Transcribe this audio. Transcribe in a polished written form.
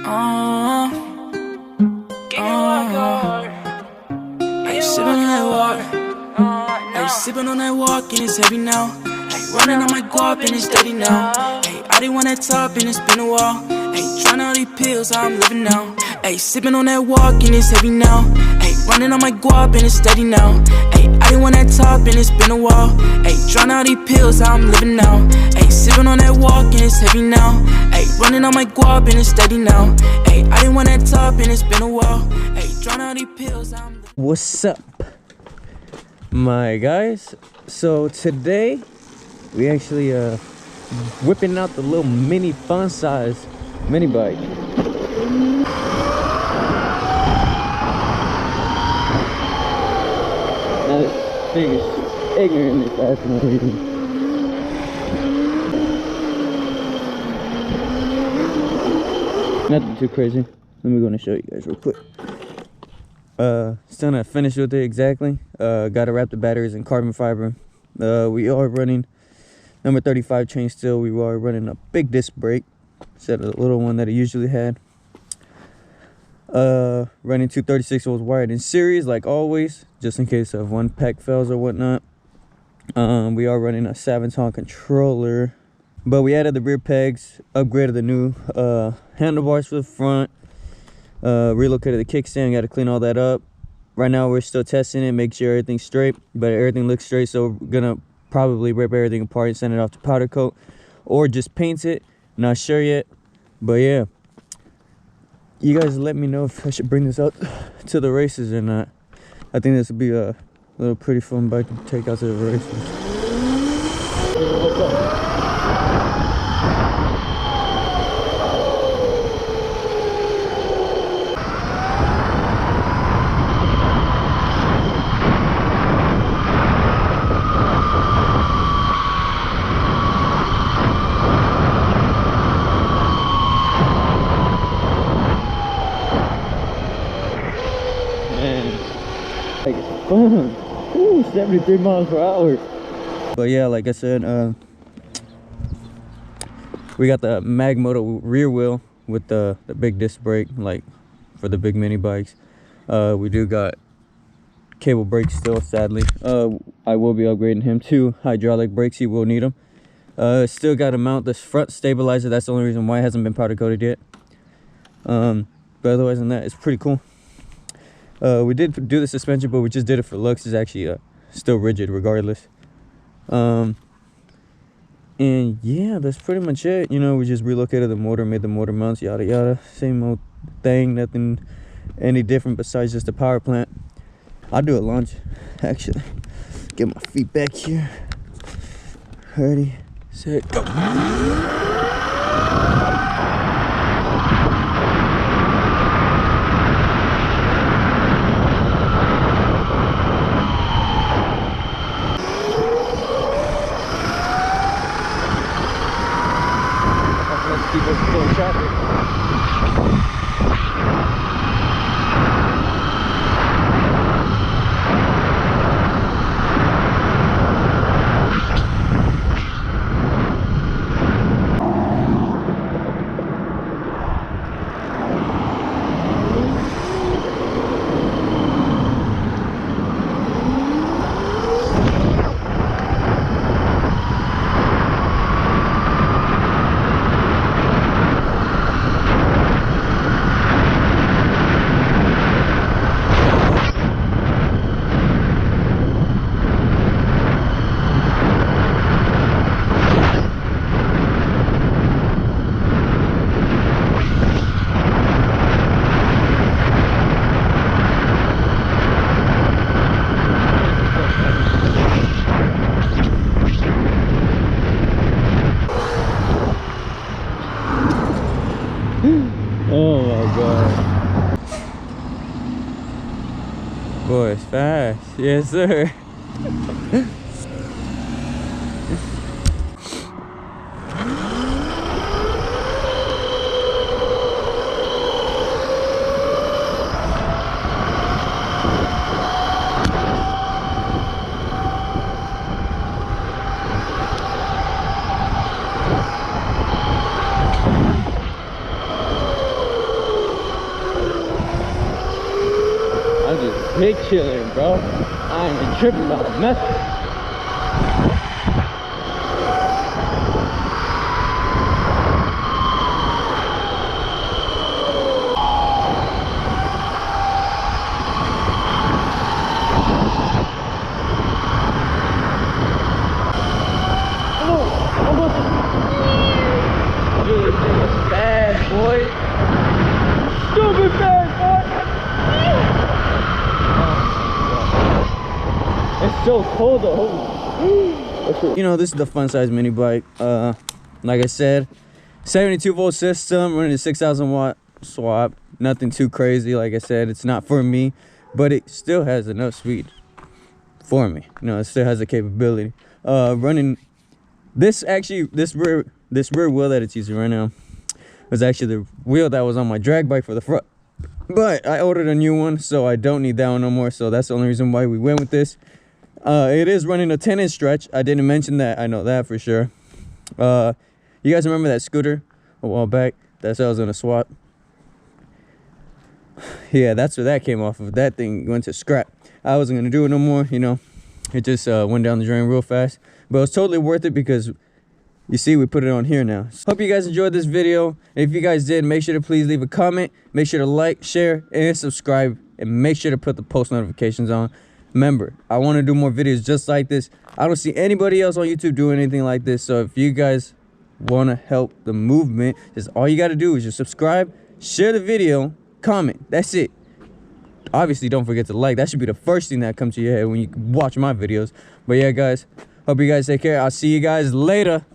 Hey, sipping on that water. Hey, sipping on that walk and it's heavy now. Hey, running on my guap and it's steady now. Hey, I didn't want that top and it's been a while. Hey, trying all these pills, how I'm living now. Hey, sipping on that walk and it's heavy now. Hey, running on my guap and it's steady now. Hey, I didn't want that top and it's been a while. Hey, trying all these pills, how I'm living now. Hey, sipping on that walk and it's heavy now. Hey, running on my guap and it's steady now. Hey, I didn't want that top and it's been a while. Hey, trying all these pills, how I'm living. What's up, my guys? So today we actually whipping out the little mini fun size mini bike. Now this thing is ignorantly fast for no reason. Nothing too crazy. Let me go and show you guys real quick. Still not finished with it exactly. Gotta wrap the batteries in carbon fiber. We are running number 35 chain still. We are running a big disc brake instead of the little one that it usually had. Running two 36 volts wired in series like always, just in case of one pack fails or whatnot. We are running a Saviton controller, but we added the rear pegs, upgraded the new handlebars for the front. Relocated the kickstand, got to clean all that up. Right now we're still testing it, make sure everything's straight, but everything looks straight, so we're gonna probably rip everything apart and send it off to powder coat or just paint it. Not sure yet, but yeah, you guys let me know if I should bring this out to the races or not. I think this would be a little pretty fun bike to take out to the races. What's up? Like, it's fun. Ooh, 73 miles per hour. But yeah, like I said, we got the Magmoto rear wheel with the big disc brake, like for the big mini bikes. We do got cable brakes still, sadly. I will be upgrading him to hydraulic brakes. He will need them. Still got to mount this front stabilizer. That's the only reason why it hasn't been powder coated yet. But otherwise than that, it's pretty cool. We did do the suspension, but we just did it for looks. It's actually still rigid regardless. And yeah, that's pretty much it. You know, we just relocated the motor, made the motor mounts, yada yada. Same old thing, nothing any different besides just the power plant. I'll do a lunge, actually. Get my feet back here. Ready, set, go. Keep us full of traffic. Oh my god. Boy, it's fast. Yes, sir. Big chillin', bro. I ain't been tripping about nothing. Bad boy. Stupid bad boy. It's so cold though. You know, this is the fun size mini bike. Like I said, 72 volt system, running a 6,000 watt swap. Nothing too crazy. Like I said, it's not for me, but it still has enough speed for me. You know, it still has the capability. Running this rear wheel that it's using right now was actually the wheel that was on my drag bike for the front, but I ordered a new one, so I don't need that one no more. So that's the only reason why we went with this. It is running a 10-inch stretch. I didn't mention that. I know that for sure. You guys remember that scooter a while back that I was gonna swap? Yeah, that's where that came off of. That thing went to scrap. I wasn't gonna do it no more, you know. It just went down the drain real fast, but it was totally worth it because you see, we put it on here now. Hope you guys enjoyed this video. If you guys did, make sure to please leave a comment. Make sure to like, share, and subscribe. And make sure to put the post notifications on. Remember, I want to do more videos just like this. I don't see anybody else on YouTube doing anything like this. So if you guys want to help the movement, just all you got to do is just subscribe, share the video, comment. That's it. Obviously, don't forget to like. That should be the first thing that comes to your head when you watch my videos. But yeah, guys, hope you guys take care. I'll see you guys later.